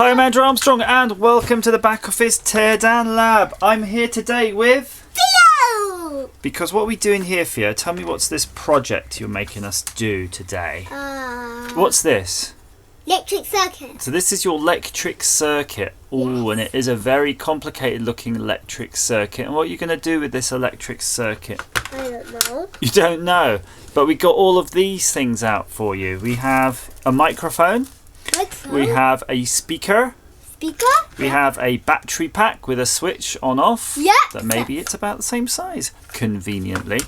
Hi, I'm Andrew Armstrong and welcome to the Back Office Teardown Lab. I'm here today with... Theo! Because what are we doing here, Theo? Tell me what's this project you're making us do today? What's this? Electric circuit. So this is your electric circuit. Ooh, Yes. and it is a very complicated looking electric circuit. And what are you going to do with this electric circuit? I don't know. You don't know, but we got all of these things out for you. We have a microphone. We have a speaker. We have a battery pack with a switch on off. Yeah. That maybe it's about the same size, conveniently.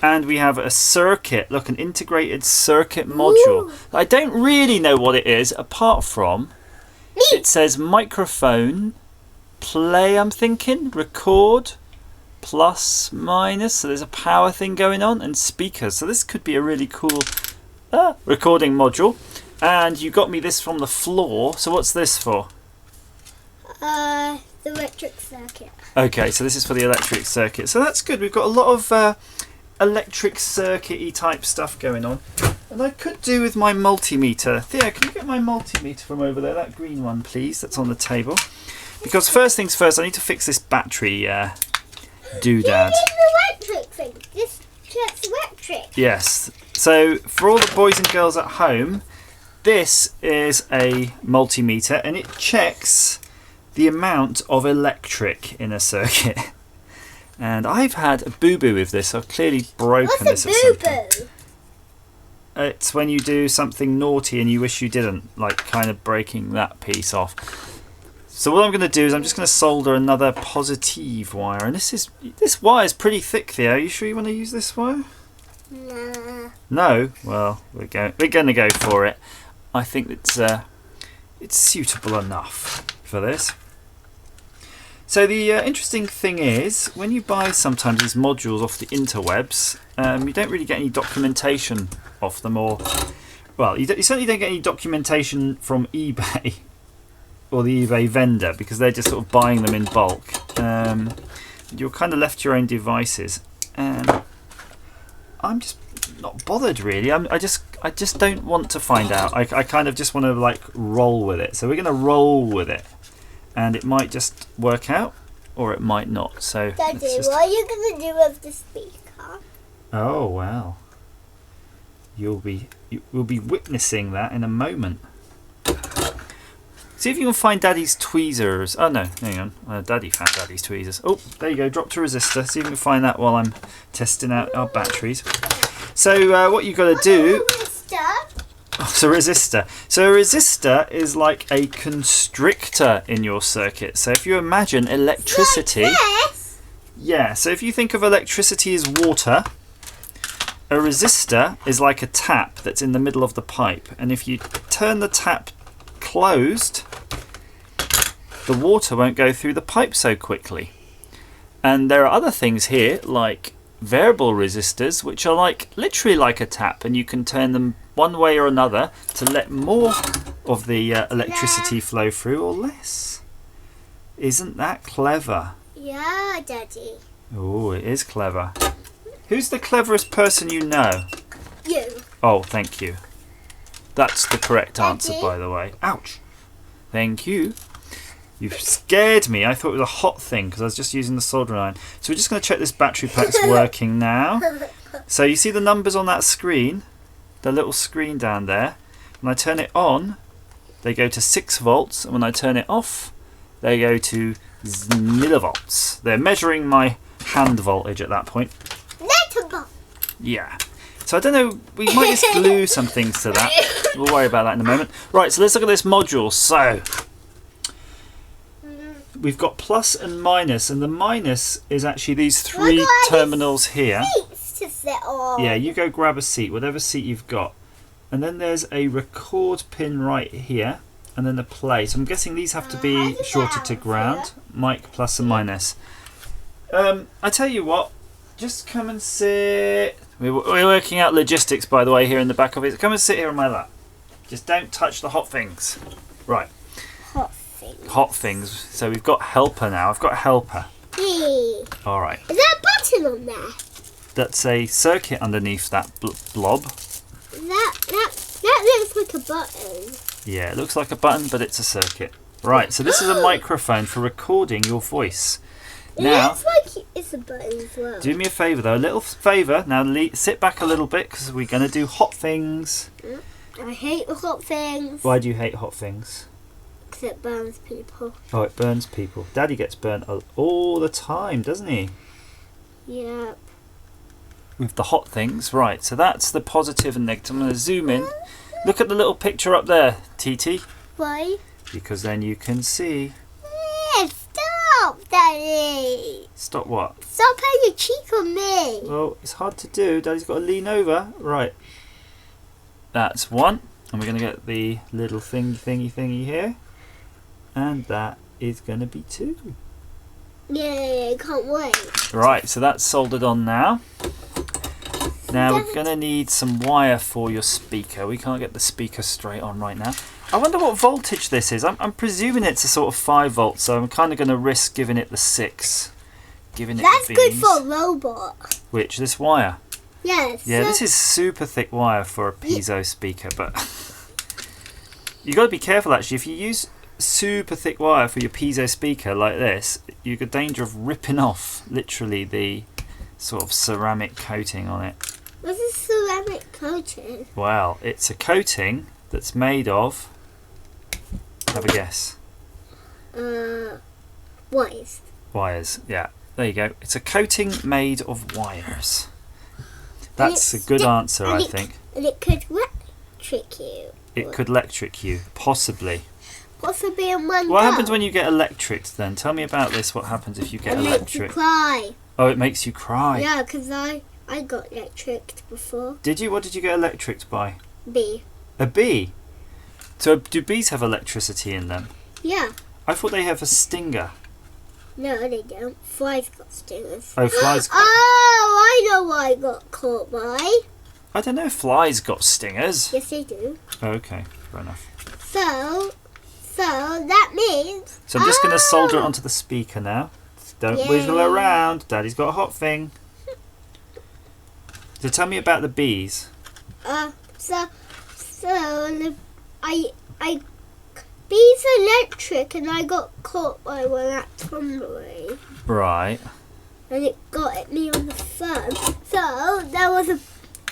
And we have a circuit, look, an integrated circuit module. Ooh. I don't really know what it is, apart from it says microphone, play, I'm thinking, record, plus, minus. So there's a power thing going on, and speakers. So this could be a really cool recording module. And you got me this from the floor. So what's this for? The electric circuit. Okay, so this is for the electric circuit. So that's good. We've got a lot of electric circuit-y type stuff going on. And I could do with my multimeter. Theo, can you get my multimeter from over there? That green one, please. That's on the table. Because first things first, I need to fix this battery doodad. You need the electric thing. This checks electric. Yes. So for all the boys and girls at home, this is a multimeter and it checks the amount of electric in a circuit. And I've had a boo-boo with this. I've clearly broken this at some point. What's a boo-boo? It's when you do something naughty and you wish you didn't, like kind of breaking that piece off. So what I'm going to do is I'm just going to solder another positive wire. And this wire is pretty thick, Theo. Are you sure you want to use this wire? Nah. No? Well, we're going to go for it. I think it's suitable enough for this. So the interesting thing is, when you buy sometimes these modules off the interwebs, you don't really get any documentation off them, or well, you certainly don't get any documentation from eBay or the eBay vendor, because they're just sort of buying them in bulk. You're kind of left to your own devices, and I'm just not bothered really. I just don't want to find out. I kind of just want to like roll with it. So we're going to roll with it, and it might just work out or it might not. So Daddy, what are you going to do with the speaker? Oh well, we'll be witnessing that in a moment. See if you can find Daddy's tweezers. Oh no, hang on. Daddy found Daddy's tweezers. Oh, there you go. Dropped a resistor. See if you can find that while I'm testing out our batteries. So what you've got to do... Oh, it's a resistor. So a resistor is like a constrictor in your circuit. So if you imagine electricity... Yes. Yeah, so if you think of electricity as water, a resistor is like a tap that's in the middle of the pipe. And if you turn the tap closed, the water won't go through the pipe so quickly. And there are other things here like variable resistors, which are like literally like a tap, and you can turn them one way or another to let more of the electricity flow through or less. Isn't that clever? Yeah, Daddy. Oh, it is clever. Who's the cleverest person you know? You. Oh, thank you. That's the correct answer, Daddy? by the way. Ouch. Thank you. You've scared me. I thought it was a hot thing because I was just using the soldering iron. So we're just going to check this battery pack's working now. So you see the numbers on that screen? The little screen down there. When I turn it on, they go to 6 volts. And when I turn it off, they go to millivolts. They're measuring my hand voltage at that point. Letterbox. Yeah. So I don't know, we might just glue some things to that. We'll worry about that in a moment. Right, so let's look at this module. So we've got plus and minus, and the minus is actually these 3 terminals here. Seats to sit on. Yeah, you go grab a seat, whatever seat you've got. And then there's a record pin right here, and then the play. So I'm guessing these have to be shorted to ground. Mic plus and minus. I tell you what, just come and sit. We're working out logistics, by the way, here in the back of it. Come and sit here on my lap. Just don't touch the hot things. Right. Hot thing. Hot things. So we've got helper now. I've got a helper. Hey. All right. Is there a button on there? That's a circuit underneath that blob. That looks like a button. Yeah, it looks like a button, but it's a circuit. Right, so this is a microphone for recording your voice. It Now, looks like it's a button as well. do me a favour though, a little favour. Now sit back a little bit because we're going to do hot things. I hate hot things. Why do you hate hot things? Because it burns people. Oh, it burns people. Daddy gets burnt all the time, doesn't he? Yeah. With the hot things. Right, so that's the positive and negative. I'm going to zoom in. Look at the little picture up there, TT. Why? Because then you can see. Stop, Daddy. Stop what? Stop putting your cheek on me. Well, it's hard to do. Daddy's got to lean over. Right. That's one. And we're going to get the little thingy here. And that is going to be two. Yay, can't wait. Right, so that's soldered on now. Now we're going to need some wire for your speaker. We can't get the speaker straight on right now. I wonder what voltage this is. I'm presuming it's a sort of 5 volts, so I'm kind of going to risk giving it the 6. That's good for a robot. Which, this wire? Yes. Yeah, this is super thick wire for a piezo speaker, but you got to be careful actually. If you use super thick wire for your piezo speaker like this, you've got danger of ripping off literally the sort of ceramic coating on it. What's a ceramic coating? Well, it's a coating that's made of, have a guess. Wires. Wires, yeah. There you go. It's a coating made of wires. That's a good answer, I think. And it could electric you. It could electric you, possibly. Possibly in one What go. happens when you get electricked then? Tell me about this. What happens if you get It makes you electric? cry. Oh, it makes you cry. Yeah, because I got electricked before. Did you? What did you get electricked by? B. A bee? So do bees have electricity in them? Yeah. I thought they have a stinger. No, they don't. Flies got stingers. Oh, flies got... Oh, I know what I got caught by. I don't know if flies got stingers. Yes, they do. Okay, fair enough. So that means... So I'm just going to solder it onto the speaker now. Don't wiggle around. Daddy's got a hot thing. So tell me about the bees. Bees electric, and I got caught by one at Tombury. Right. And it got at me on the thumb. So there was a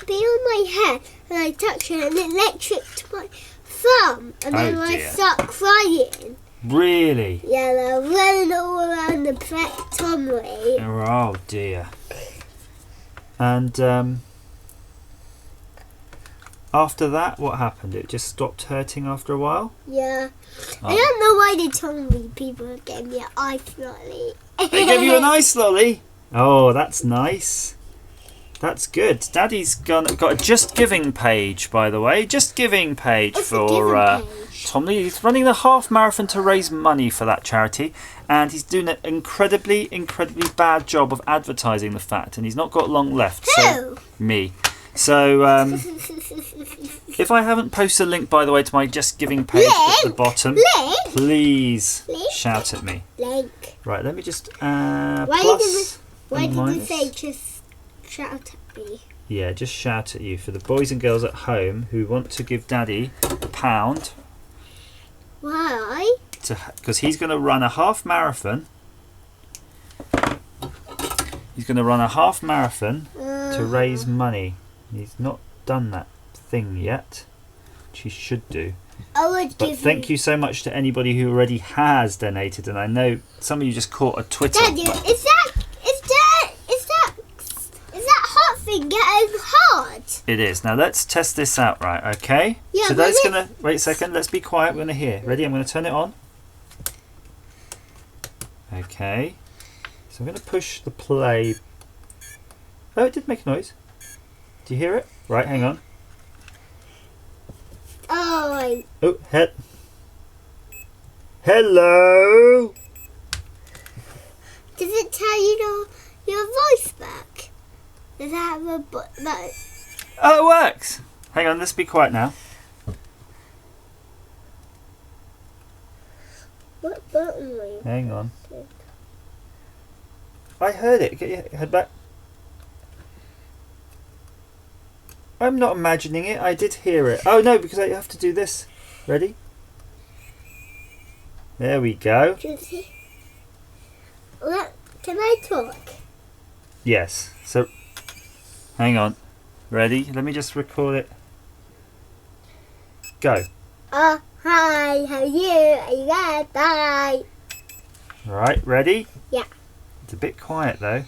bee on my head, and I touched it, and it electricked my thumb. And then I start crying. Really? Yeah, and I'm running all around the Tombury. Oh dear. And after that, what happened? It just stopped hurting after a while? Yeah. Oh. I don't know why they told me people gave me an ice lolly. They gave you an ice lolly? Oh, that's nice. That's good. Daddy's got a Just Giving page, by the way. Just Giving page for Tom Lee. He's running the half marathon to raise money for that charity, and he's doing an incredibly bad job of advertising the fact, and he's not got long left. Who? So, me. So, if I haven't posted a link, by the way, to my Just Giving page at the bottom, please shout at me. Link. Right, let me just Why did you say just shout at me? Yeah, just shout at you for the boys and girls at home who want to give Daddy £1. Why? Because he's going to run a half marathon. He's going to run a half marathon to raise money. He's not done that thing yet, which he should do. But thank you so much to anybody who already has donated, and I know some of you just caught a Twitter. Daddy, is that hot thing getting hot? It is. Now let's test this out, right? Okay. Yeah. So that's gonna wait a second. Let's be quiet. We're gonna hear. Ready? I'm gonna turn it on. Okay. So I'm gonna push the play. Oh, it did make a noise. Do you hear it? Right. Hang on. Oh. Hello. Does it tell you your voice back? Does it have a no? Oh, it works. Hang on. Let's be quiet now. What button were you? Hang on. I heard it. Get your head back. I'm not imagining it. I did hear it. Oh no, because I have to do this. Ready? There we go. Look, can I talk? Yes. So, hang on. Ready? Let me just record it. Go. Oh, hi, how are you? Are you there? Bye. Right, ready? Yeah. It's a bit quiet though.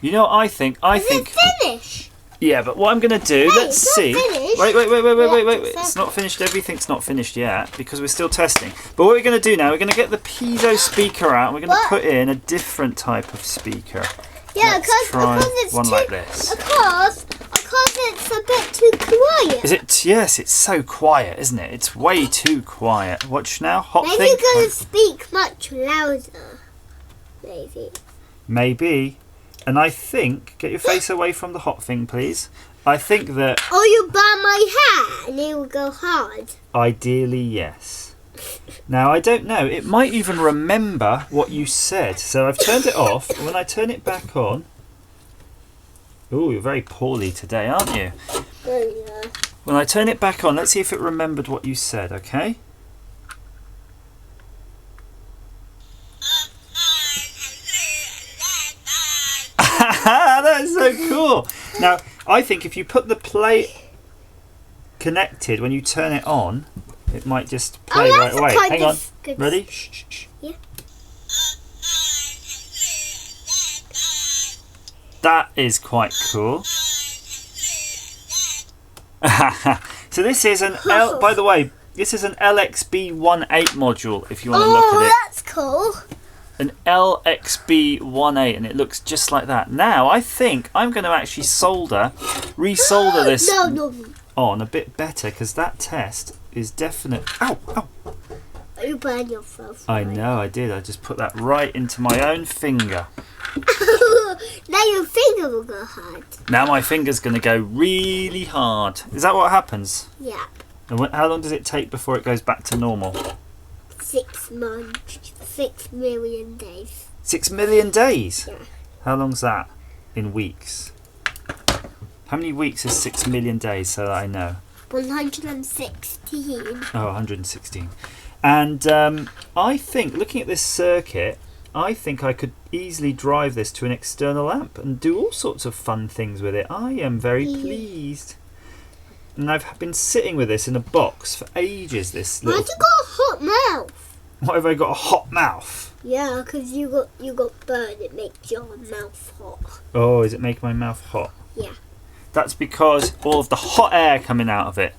You know what I think? Is it finished? Yeah, but what I'm going to do, Hey, let's it's not see. finished. Wait. It's not finished. Everything's not finished yet because we're still testing. But what we're going to do now, we're going to get the piezo speaker out and we're going to put in a different type of speaker. Yeah, because it's one too, like this. Because it's a bit too quiet. Is it? Yes, it's so quiet, isn't it? It's way too quiet. Watch now. Hot Maybe thing. you're going to speak much louder. Maybe. And I think, get your face away from the hot thing, please. I think that... Or you burn my hair and it will go hard. Ideally, yes. Now, I don't know. It might even remember what you said. So I've turned it off. And when I turn it back on... Oh, you're very poorly today, aren't you? Oh, yeah. When I turn it back on, let's see if it remembered what you said, okay? That's so cool. Now, I think if you put the plate connected, when you turn it on, it might just play right away. Hang on. Good. Ready? Shh. Yeah. That is quite cool. So this is an by the way, this is an LXB18 module if you want to look at it. That's cool. An LXB18 and it looks just like that. Now I think I'm going to actually resolder this on a bit better because that test is definite. Ow! You burn yourself. I know I did. I just put that right into my own finger. Now your finger will go hard. Now my finger's going to go really hard. Is that what happens? Yeah. And how long does it take before it goes back to normal? 6 months. 6 million days. 6 million days? Yeah. How long's that in weeks? How many weeks is 6 million days so that I know? 116. Oh, 116. And I think, looking at this circuit, I think I could easily drive this to an external amp and do all sorts of fun things with it. I am very pleased. And I've been sitting with this in a box for ages. Why'd you got a hot mouth? Why have I got a hot mouth? Yeah, because you got burned. It makes your mouth hot. Oh, is it making my mouth hot? Yeah. That's because all of the hot air coming out of it.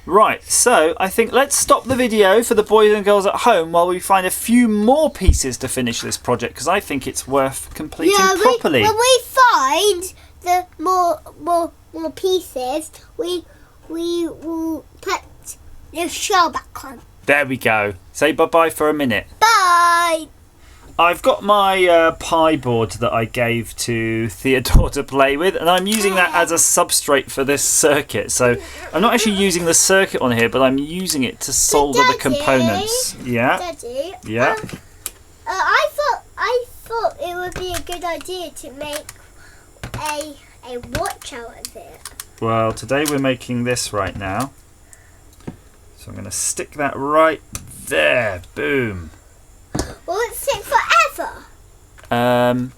Right, so I think let's stop the video for the boys and girls at home while we find a few more pieces to finish this project because I think it's worth completing properly. When we find the more pieces, we will put the show back on. There we go. Say bye-bye for a minute. Bye! I've got my Pi board that I gave to Theodore to play with and I'm using that as a substrate for this circuit. So I'm not actually using the circuit on here, but I'm using it to solder the components. Yeah? Daddy, Yeah? I thought it would be a good idea to make a watch out of it. Well, today we're making this right now. So I'm going to stick that right there. Boom. Will it sit forever?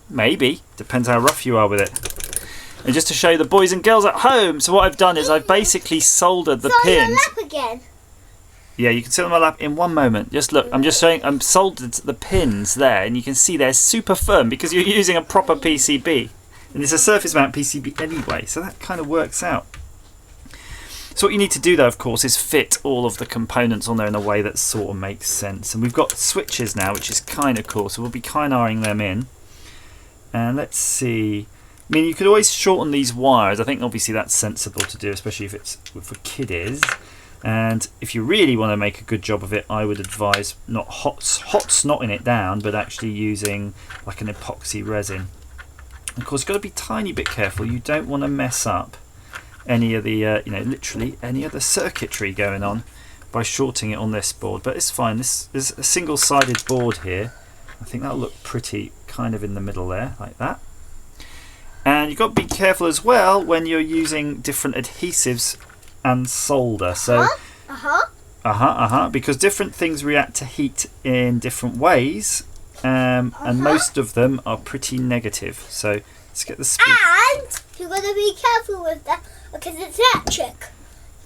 Maybe. Depends how rough you are with it. And just to show you the boys and girls at home, so what I've done is I've basically soldered the pins. On your lap again. Yeah, you can sit on my lap in one moment. Just look, I'm just showing, I'm soldered the pins there, and you can see they're super firm because you're using a proper PCB. And it's a surface mount PCB anyway, so that kind of works out. So what you need to do though, of course, is fit all of the components on there in a way that sort of makes sense. And we've got switches now, which is kind of cool, so we'll be kind-eyeing them in. And let's see. I mean, you could always shorten these wires. I think obviously that's sensible to do, especially if it's for kiddies. And if you really want to make a good job of it, I would advise not hot snotting it down, but actually using like an epoxy resin. Of course, you've got to be a tiny bit careful. You don't want to mess up any of the, literally any of the circuitry going on by shorting it on this board. But it's fine. This is a single-sided board here. I think that'll look pretty kind of in the middle there, like that. And you've got to be careful as well when you're using different adhesives and solder. So, because different things react to heat in different ways, and most of them are pretty negative. So let's get the speed. And you've got to be careful with that because it's electric.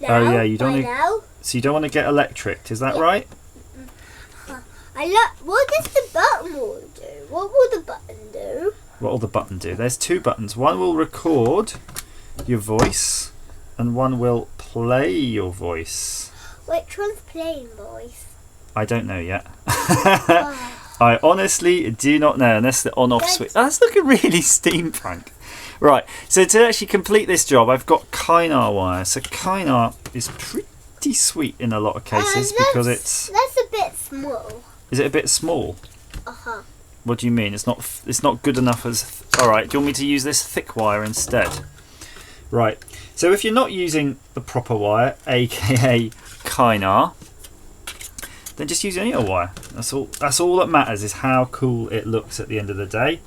Now, oh yeah, you don't. So you don't want to get electric. Is that right? What does the button will do? What will the button do? What will the button do? There's two buttons. One will record your voice, and one will play your voice. Which one's playing voice? I don't know yet. I honestly do not know unless the on-off switch. Oh, that's looking really steampunk. Right, so to actually complete this job, I've got Kynar wire. So Kynar is pretty sweet in a lot of cases because it's. That's a bit small. Is it a bit small? What do you mean? It's not good enough as. All right. Do you want me to use this thick wire instead? Right. So if you're not using the proper wire, aka Kynar, then just use any old wire. That's all. That's all that matters is how cool it looks at the end of the day.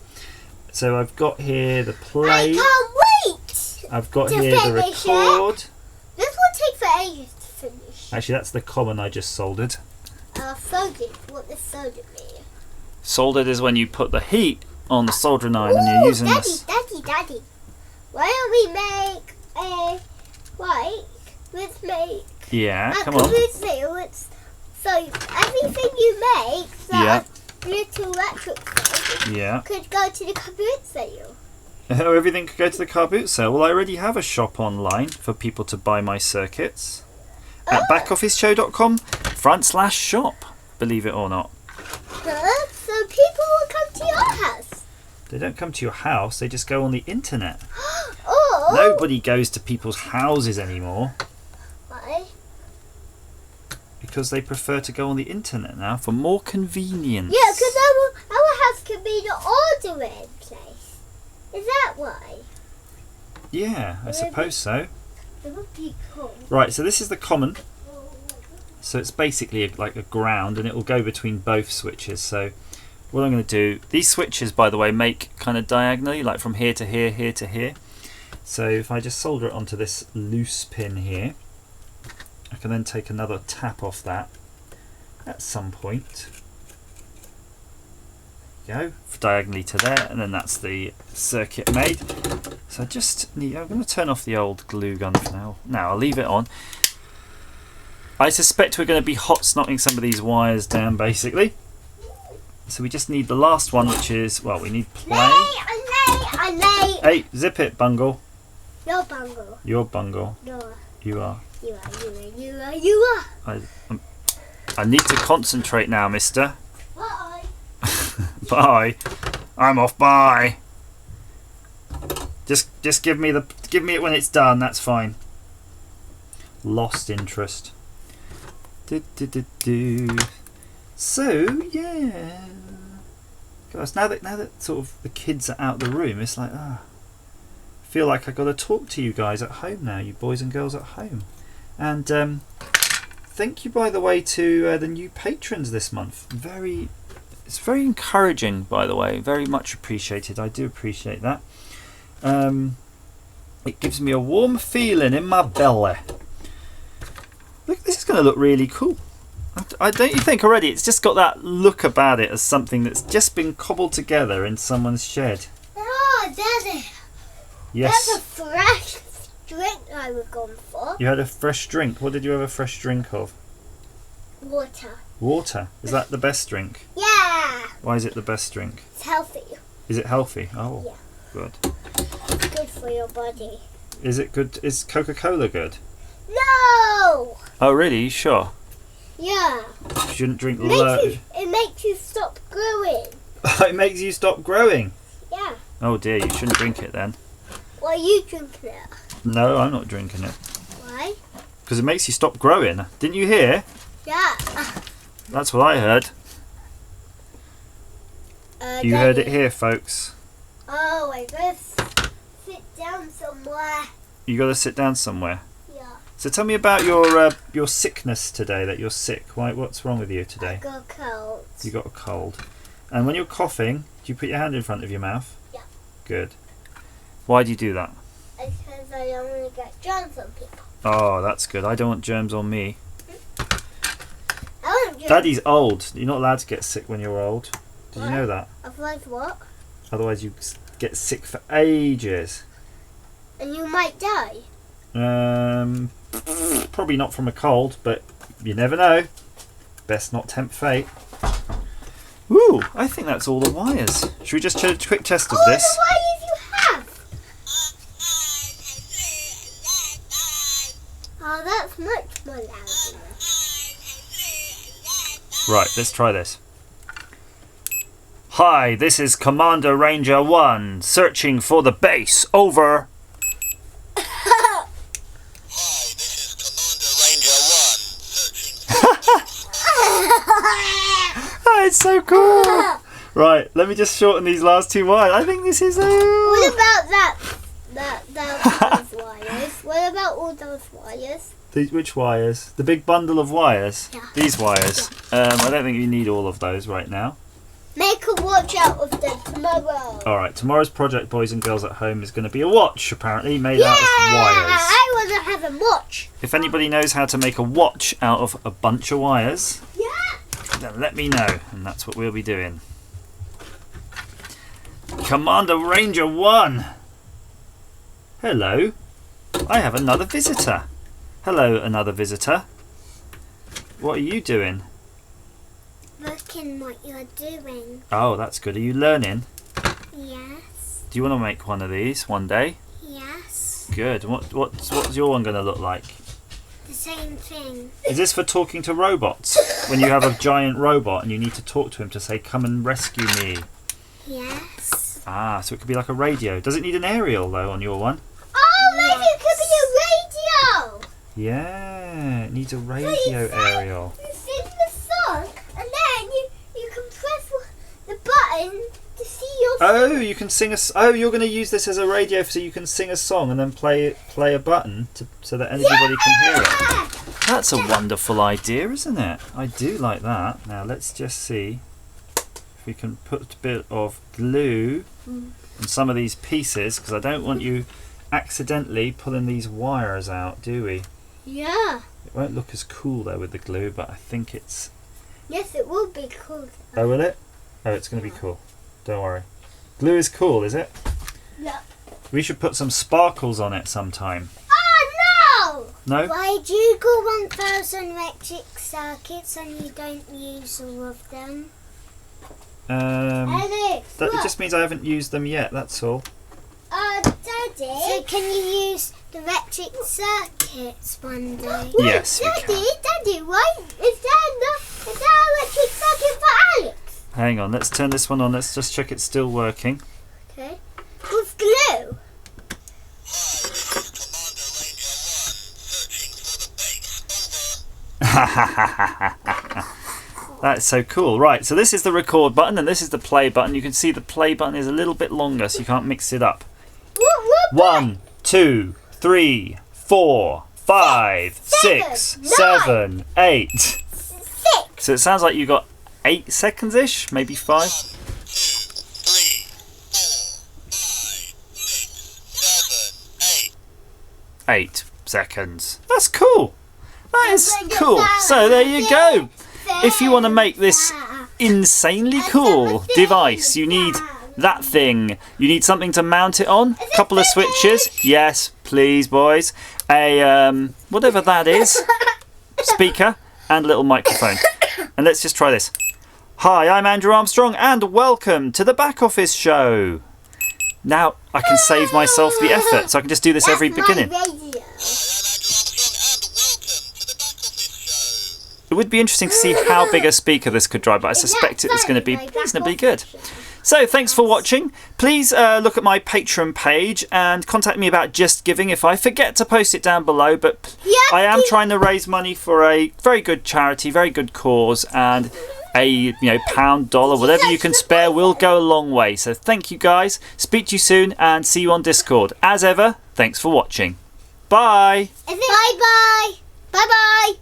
So I've got here the play. I can't wait. I've got here the record. This will take for ages to finish. Actually, that's the common I just soldered. Soldered. What does soldered mean? Soldered is when you put the heat on the soldering iron and you're using this. Daddy. Why don't we make a let's make come on. So everything you make that little electric could go to the car boot sale. Oh, everything could go to the car boot sale. Well, I already have a shop online for people to buy my circuits at backofficeshow.com/shop, believe it or not. So people will come to your house. They don't come to your house, they just go on the internet. Oh. Nobody goes to people's houses anymore. Why? Because they prefer to go on the internet now for more convenience. Yeah, because our house can be the ordering place. Is that why? Yeah, I suppose so. It would be cool. Right, so this is the common. So it's basically like a ground and it will go between both switches. So what I'm going to do, these switches by the way make kind of diagonally, like from here to here, here to here. So if I just solder it onto this loose pin here, I can then take another tap off that at some point. There you go, diagonally to there, and then that's the circuit made. So I just need, I'm going to turn off the old glue gun for now. Now I'll leave it on. I suspect we're going to be hot snotting some of these wires down basically. So we just need the last one, which is, well, we need play. I'm late. Hey, zip it, Bungle. You're Bungle. You're Bungle. No. You are. You are. I need to concentrate now, mister. Bye. Bye. I'm off. Bye. Just give me it when it's done. That's fine. Lost interest. So yeah, guys. Now that sort of the kids are out of the room, it's like I feel like I got to talk to you guys at home now, you boys and girls at home. And thank you, by the way, to the new patrons this month. It's very encouraging, by the way. Very much appreciated. I do appreciate that. It gives me a warm feeling in my belly. Look, this is going to look really cool. Don't you think already? It's just got that look about it as something that's just been cobbled together in someone's shed. Oh, Daddy. Yes. That's a fresh drink I was going for. You had a fresh drink. What did you have a fresh drink of? Water. Water. Is that the best drink? Yeah. Why is it the best drink? It's healthy. Is it healthy? Oh, yeah. Good. It's good for your body. Is it good? Is Coca-Cola good? No. Oh, really? You sure? Yeah. You shouldn't drink loads. It makes you stop growing. It makes you stop growing? Yeah. Oh dear, you shouldn't drink it then. Why are you drinking it? No, I'm not drinking it. Why? Because it makes you stop growing. Didn't you hear? Yeah. That's what I heard. You heard it here, folks. Oh, I guess sit down somewhere. You got to sit down somewhere. Yeah. So tell me about your sickness today. That you're sick. Why? What's wrong with you today? I got a cold. You got a cold. And when you're coughing, do you put your hand in front of your mouth? Yeah. Good. Why do you do that? Because I don't want to get germs on people. Oh, that's good. I don't want germs on me. I want germs. Daddy's old. You're not allowed to get sick when you're old. Did you know that? Otherwise what? Otherwise you get sick for ages. And you might die. Probably not from a cold, but you never know. Best not tempt fate. Ooh, I think that's all the wires. Should we just do a quick test of this? All the wires you have. Oh, that's much more louder. Right, let's try this. Hi, this is Commander Ranger 1, searching for the base. Over. Hi, this is Commander Ranger 1, searching for Oh, it's so cool. Right, let me just shorten these last two wires. I think this is What about those wires? What about all those wires? Which wires? The big bundle of wires? Yeah. These wires. I don't think you need all of those right now. Make a watch out of them tomorrow. Alright, tomorrow's project, boys and girls at home, is going to be a watch, apparently, made out of wires. I want to have a watch. If anybody knows how to make a watch out of a bunch of wires, Yeah. then let me know, and that's what we'll be doing. Commander Ranger 1! Hello. I have another visitor. Hello, another visitor. What are you doing? Looking what you're doing. Oh, that's good. Are you learning? Yes. Do you want to make one of these one day? Yes. Good. What's your one going to look like? The same thing. Is this for talking to robots? When you have a giant robot and you need to talk to him to say, come and rescue me. Yes. Ah, so it could be like a radio. Does it need an aerial, though, on your one? Oh, maybe it could be a radio. Yeah, it needs a radio aerial. You sing the song and then you can press the button to see your Oh, you can sing Oh, you're going to use this as a radio so you can sing a song and then play a button so that anybody can hear it. That's a wonderful idea, isn't it? I do like that. Now let's just see if we can put a bit of glue on some of these pieces, because I don't want you accidentally pulling these wires out, do we? Yeah. It won't look as cool though with the glue, but I think it's... Yes, it will be cool. Oh, will it? Oh, it's going to be cool. Don't worry. Glue is cool, is it? Yeah. We should put some sparkles on it sometime. Oh, No? why do you go 1,000 electric circuits and you don't use all of them? Alex, It just means I haven't used them yet, that's all. Daddy. So can you use the electric circuits one day? Yes, we can. Daddy, why is there electric circuit for Alex? Hang on, let's turn this one on. Let's just check it's still working. Okay. With glue. That's so cool. Right, so this is the record button and this is the play button. You can see the play button is a little bit longer, so you can't mix it up. 1, 2, 3, 4, 5, 6, 7, 8. 6. So it sounds like you got 8 seconds-ish, maybe 5. 2, 3, 4, 5, 6, 7, 8. 8 seconds. That's cool. That is cool. So there you go. If you want to make this insanely cool device, you need that thing. You need something to mount it on. A couple of switches. Yes, please, boys. A whatever that is. Speaker and a little microphone. And let's just try this. Hi, I'm Andrew Armstrong and welcome to the Back Office Show. Now I can save myself the effort, so I can just do this every beginning. It would be interesting to see how big a speaker this could drive, but I suspect it's going to be reasonably good. So thanks for watching. Please look at my Patreon page and contact me about Just Giving if I forget to post it down below. But I am trying to raise money for a very good charity, very good cause, and a pound, dollar, whatever you can spare will go a long way. So thank you guys. Speak to you soon and see you on Discord. As ever, thanks for watching. Bye. Bye bye. Bye bye.